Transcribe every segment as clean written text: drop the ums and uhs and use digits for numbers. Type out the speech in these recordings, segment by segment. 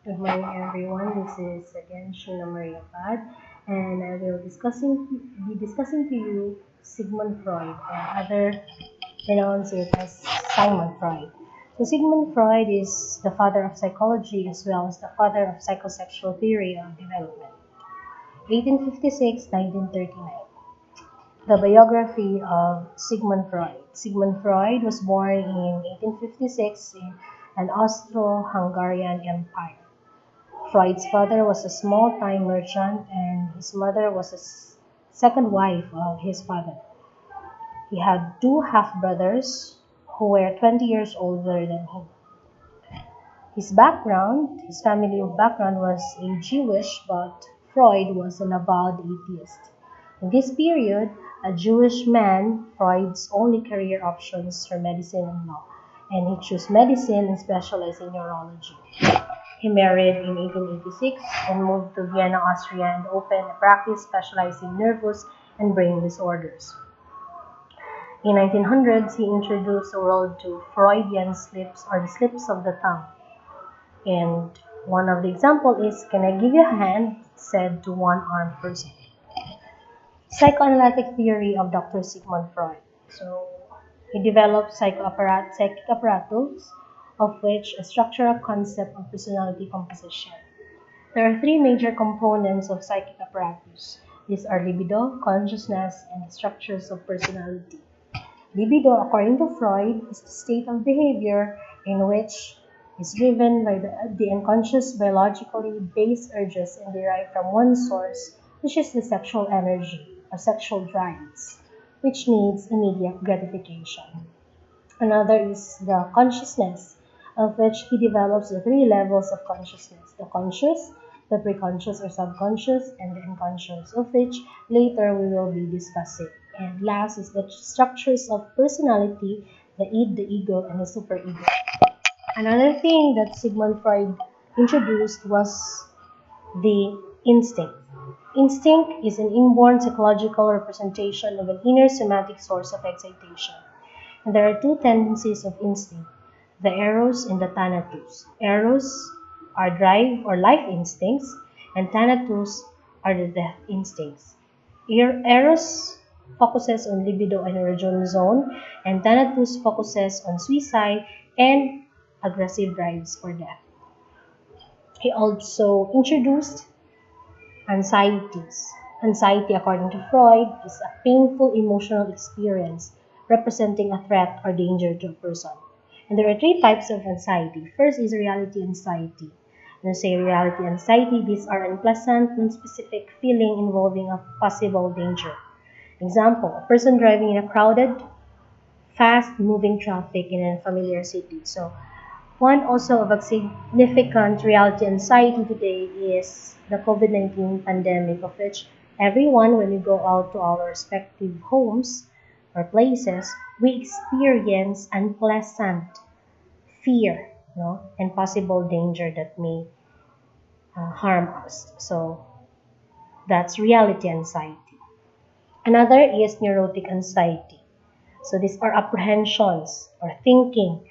Good morning, everyone. This is again Sheena Maria Pad, and I will be discussing to you Sigmund Freud, and other pronounce it as Simon Freud. So Sigmund Freud is the father of psychology as well as the father of psychosexual theory of development. 1856-1939. The biography of Sigmund Freud. Sigmund Freud was born in 1856 in an Austro-Hungarian empire. Freud's father was a small-time merchant and his mother was a second wife of his father. He had two half-brothers who were 20 years older than him. His family background was a Jewish, but Freud was an avowed atheist. In this period, a Jewish man, Freud's only career options were medicine and law, and he chose medicine and specialized in neurology. He married in 1886 and moved to Vienna, Austria, and opened a practice specializing in nervous and brain disorders. In 1900s, he introduced the world to Freudian slips or the slips of the tongue. And one of the examples is, "Can I give you a hand?" said to one armed person. Psychoanalytic theory of Dr. Sigmund Freud. So he developed psychic apparatus, of which a structural concept of personality composition. There are three major components of psychic apparatus. These are libido, consciousness, and the structures of personality. Libido, according to Freud, is the state of behavior in which is driven by the unconscious biologically based urges and derived from one source, which is the sexual energy or sexual drives, which needs immediate gratification. Another is the consciousness, of which he develops the three levels of consciousness: the conscious, the preconscious or subconscious, and the unconscious, of which later we will be discussing. And last is the structures of personality, the id, the ego, and the superego. Another thing that Sigmund Freud introduced was the instinct. Instinct is an inborn psychological representation of an inner somatic source of excitation. And there are two tendencies of instinct: the eros and the thanatos. Eros are drive or life instincts, and thanatos are the death instincts. Eros focuses on libido and erogenous zone, and thanatos focuses on suicide and aggressive drives for death. He also introduced anxieties. Anxiety, according to Freud, is a painful emotional experience representing a threat or danger to a person. And there are three types of anxiety. First is reality anxiety. When I say reality anxiety, these are unpleasant, non-specific feeling involving a possible danger. Example, a person driving in a crowded, fast-moving traffic in a familiar city. So one also of a significant reality anxiety today is the COVID-19 pandemic, of which everyone, when we go out to our respective homes or places, we experience unpleasant fear, and possible danger that may harm us. So that's reality anxiety. Another is neurotic anxiety. So these are apprehensions or thinking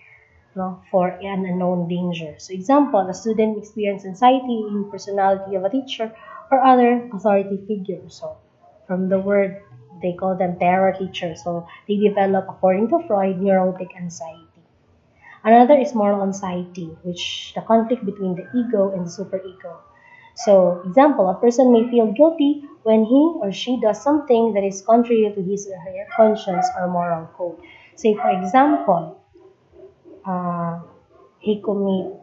for an unknown danger. So example, a student experience anxiety in personality of a teacher or other authority figure. So from the word, they call them terror teachers. So they develop, according to Freud, neurotic anxiety. Another is moral anxiety, which the conflict between the ego and the superego. So example, a person may feel guilty when he or she does something that is contrary to his or her conscience or moral code. Say for example, he commit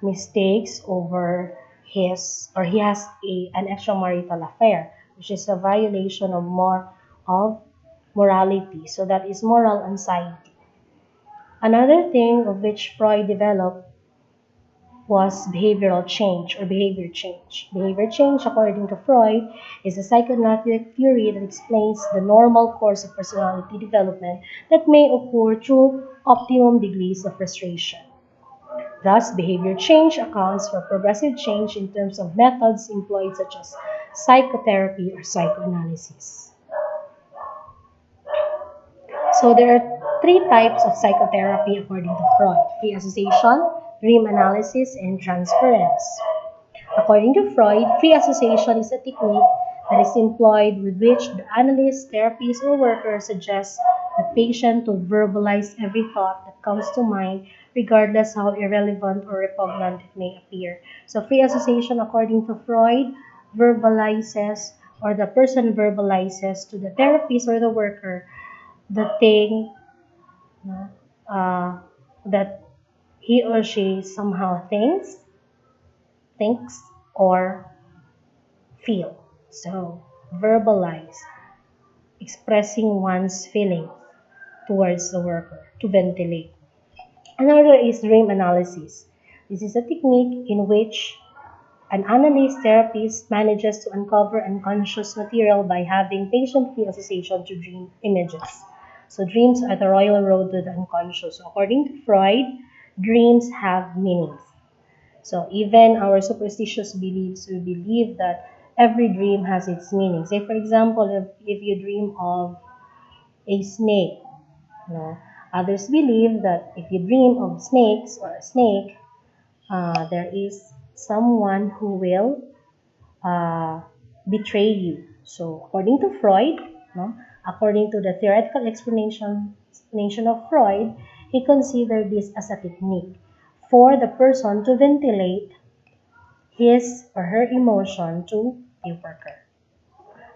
mistakes over his or he has an extramarital affair, which is a violation of morality. So that is moral anxiety. Another thing of which Freud developed was behavioral change or behavior change. Behavior change, according to Freud, is a psychoanalytic theory that explains the normal course of personality development that may occur through optimum degrees of frustration. Thus, behavior change accounts for progressive change in terms of methods employed such as psychotherapy or psychoanalysis. So there are three types of psychotherapy according to Freud: free association, dream analysis, and transference. According to Freud, free association is a technique that is employed with which the analyst, therapist, or worker suggests the patient to verbalize every thought that comes to mind, regardless how irrelevant or repugnant it may appear. So, free association, according to Freud, verbalizes or the person verbalizes to the therapist or the worker the thing uh, that he or she somehow thinks, or feel. So, verbalize, expressing one's feeling towards the worker to ventilate. Another is dream analysis. This is a technique in which an analyst therapist manages to uncover unconscious material by having patient free association to dream images. So, dreams are the royal road to the unconscious. So, according to Freud, dreams have meanings. So even our superstitious beliefs, we believe that every dream has its meaning. Say for example, if you dream of a snake, you know, others believe that if you dream of snakes or a snake, there is someone who will betray you. So according to Freud, no, according to the theoretical explanation of Freud, he considered this as a technique for the person to ventilate his or her emotion to a worker.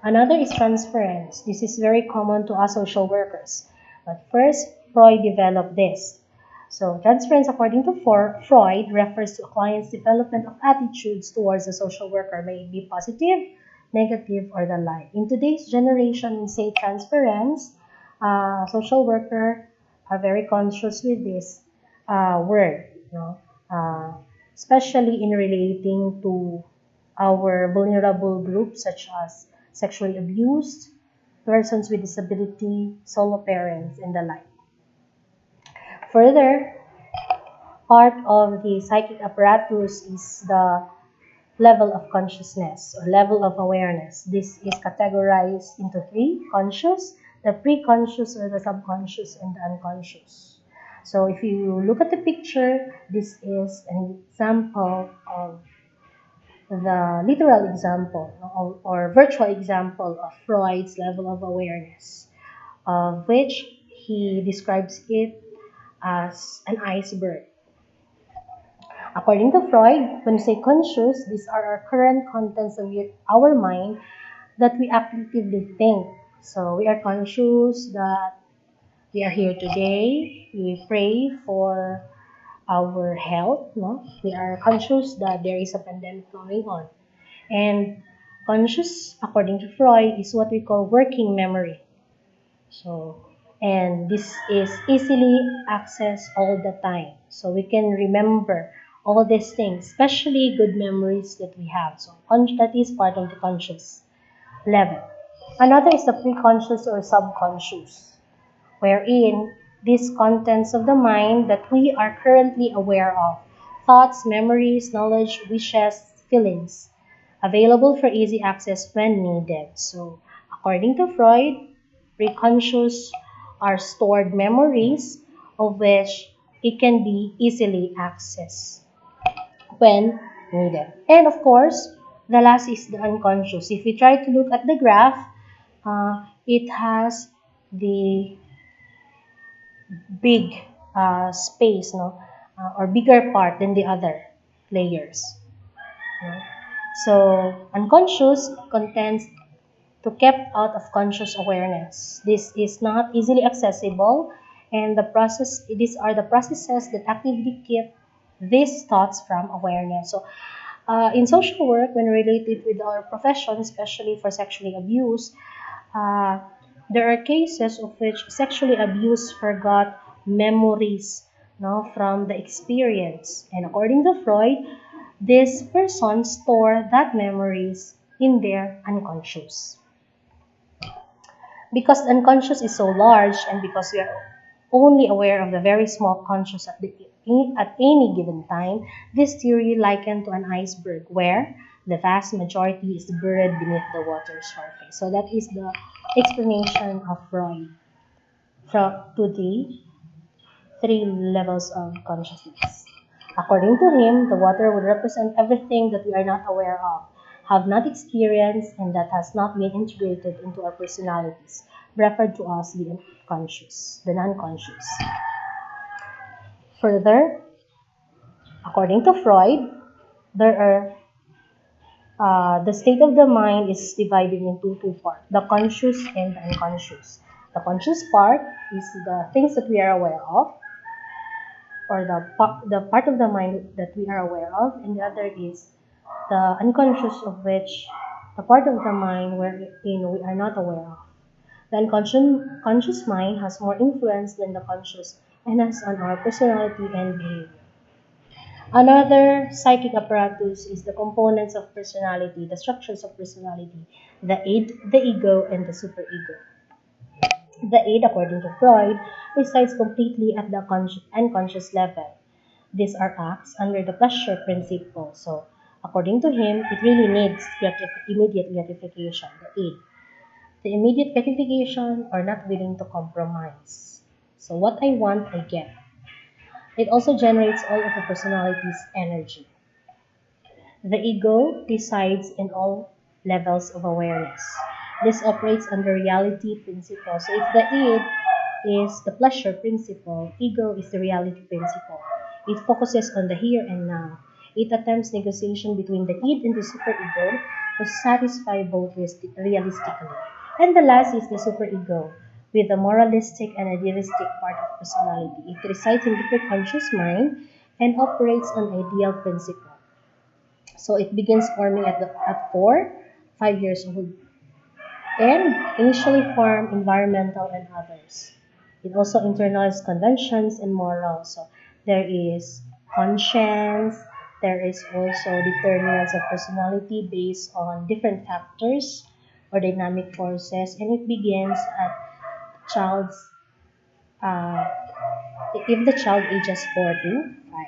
Another is transference. This is very common to us social workers. But first, Freud developed this. So, transference, according to Freud, refers to a client's development of attitudes towards a social worker, may it be positive, negative, or the like. In today's generation, we say transference. Social worker are very conscious with this word, you know, especially in relating to our vulnerable groups such as sexually abused, persons with disability, solo parents, and the like. Further, part of the psychic apparatus is the level of consciousness or level of awareness. This is categorized into three: conscious, the pre-conscious or the subconscious, and the unconscious. So if you look at the picture, this is an example of the literal example or virtual example of Freud's level of awareness, of which he describes it as an iceberg. According to Freud, when we say conscious, these are our current contents of our mind that we actively think. So we are conscious that we are here today. We pray for our health. No? We are conscious that there is a pandemic going on. And conscious, according to Freud, is what we call working memory. So, and this is easily accessed all the time. So we can remember all these things, especially good memories that we have. So that is part of the conscious level. Another is the pre-conscious or subconscious, wherein these contents of the mind that we are currently aware of, thoughts, memories, knowledge, wishes, feelings, available for easy access when needed. So, according to Freud, preconscious are stored memories of which it can be easily accessed when needed. And of course, the last is the unconscious. If we try to look at the graph, it has the big space, no, or bigger part than the other layers. No? So unconscious contents to kept out of conscious awareness. This is not easily accessible, and these are the processes that actively keep these thoughts from awareness. So in social work, when related with our profession, especially for sexually abuse, uh, there are cases of which sexually abused forgot memories, no, from the experience. And according to Freud, this person store that memories in their unconscious. Because the unconscious is so large and because we are only aware of the very small conscious at any given time, this theory likened to an iceberg where the vast majority is buried beneath the water's surface. So that is the explanation of Freud to the three levels of consciousness. According to him, the water would represent everything that we are not aware of, have not experienced, and that has not been integrated into our personalities, referred to as the unconscious, the non-conscious. Further, according to Freud, there are the state of the mind is divided into two parts, the conscious and the unconscious. The conscious part is the things that we are aware of, or the part of the mind that we are aware of, and the other is the unconscious, of which the part of the mind wherein we are not aware of. The unconscious mind has more influence than the conscious and has on our personality and behavior. Another psychic apparatus is the components of personality, the structures of personality, the id, the ego, and the superego. The id, according to Freud, resides completely at the unconscious level. These are acts under the pleasure principle. So, according to him, it really needs immediate gratification, the id. The immediate gratification or not willing to compromise. So, what I want, I get. It also generates all of the personality's energy. The ego resides in all levels of awareness. This operates under reality principle. So if the id is the pleasure principle, ego is the reality principle. It focuses on the here and now. It attempts negotiation between the id and the superego to satisfy both realistically. And the last is the superego, with the moralistic and idealistic part of personality. It resides in the preconscious mind and operates on ideal principle. So it begins forming at 5 years old, and initially form environmental and others. It also internalizes conventions and morals. So there is conscience, there is also determinants of personality based on different factors or dynamic forces, and it begins at child's uh, if the child ages 4 to 5.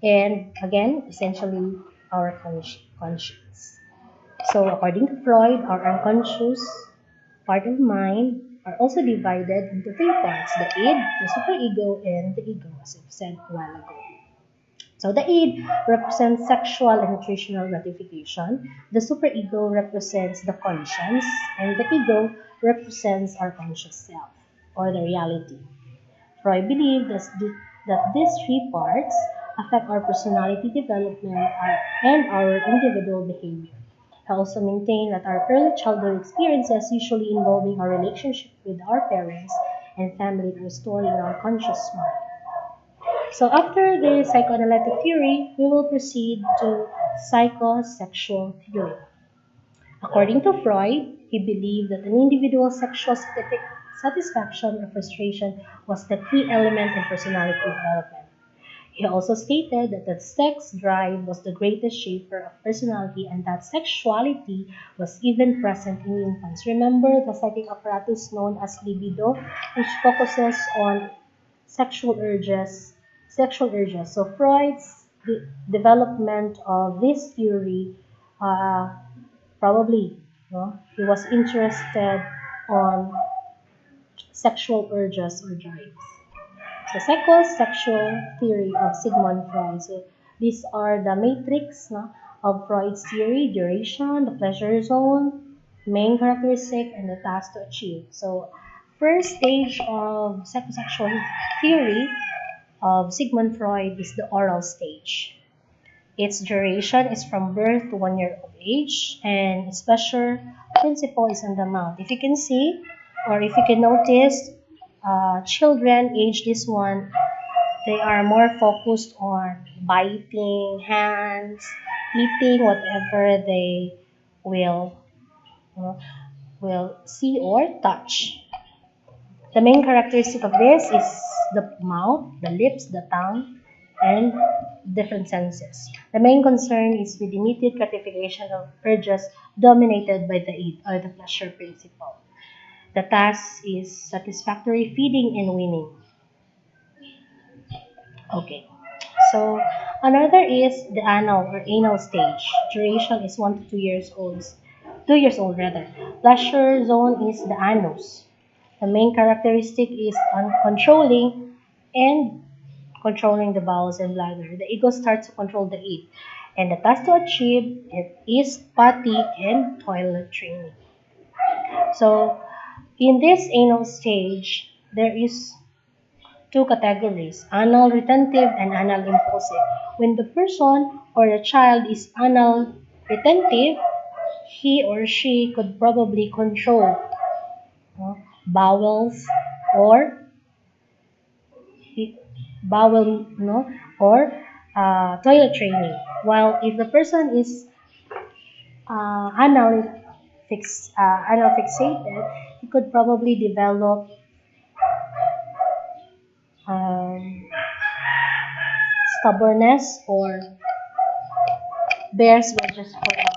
And again, essentially our conscience. So according to Freud, our unconscious part of mind are also divided into three parts, the id, the superego, and the ego, as I've said a while ago. So the id represents sexual and nutritional gratification, the superego represents the conscience, and the ego represents our conscious self, or the reality. Freud believed that these three parts affect our personality development and our individual behavior. He also maintained that our early childhood experiences, usually involving our relationship with our parents and family, are stored in our conscious mind. So after the psychoanalytic theory, we will proceed to psychosexual theory. According to Freud, he believed that an individual's sexual satisfaction or frustration was the key element in personality development. He also stated that the sex drive was the greatest shaper of personality and that sexuality was even present in infants. Remember the psychic apparatus known as libido, which focuses on sexual urges. So Freud's development of this theory probably, he was interested on sexual urges or drives. So psychosexual theory of Sigmund Freud. So these are the matrix, of Freud's theory: duration, the pleasure zone, main characteristic, and the task to achieve. So first stage of psychosexual theory of Sigmund Freud is the oral stage. Its duration is from birth to 1 year of age, and its pleasure principle is on the mouth. If you can see, or if you can notice, children age this one, they are more focused on biting hands, eating whatever they will uh, will see or touch. The main characteristic of this is the mouth, the lips, the tongue, and different senses. The main concern is with immediate gratification of urges dominated by the id, or the pleasure principle. The task is satisfactory feeding and weaning. Okay. So another is the anal stage. Duration is 1 to 2 years old. 2 years old rather. Pleasure zone is the anus. The main characteristic is uncontrolling and controlling the bowels and bladder. The ego starts to control the id, and the task to achieve it is potty and toilet training. So, in this anal stage, there is two categories, anal retentive and anal impulsive. When the person or the child is anal retentive, he or she could probably control bowels or bowel no or toilet training. While if the person is anal fixated, he could probably develop um, stubbornness or bears wedges for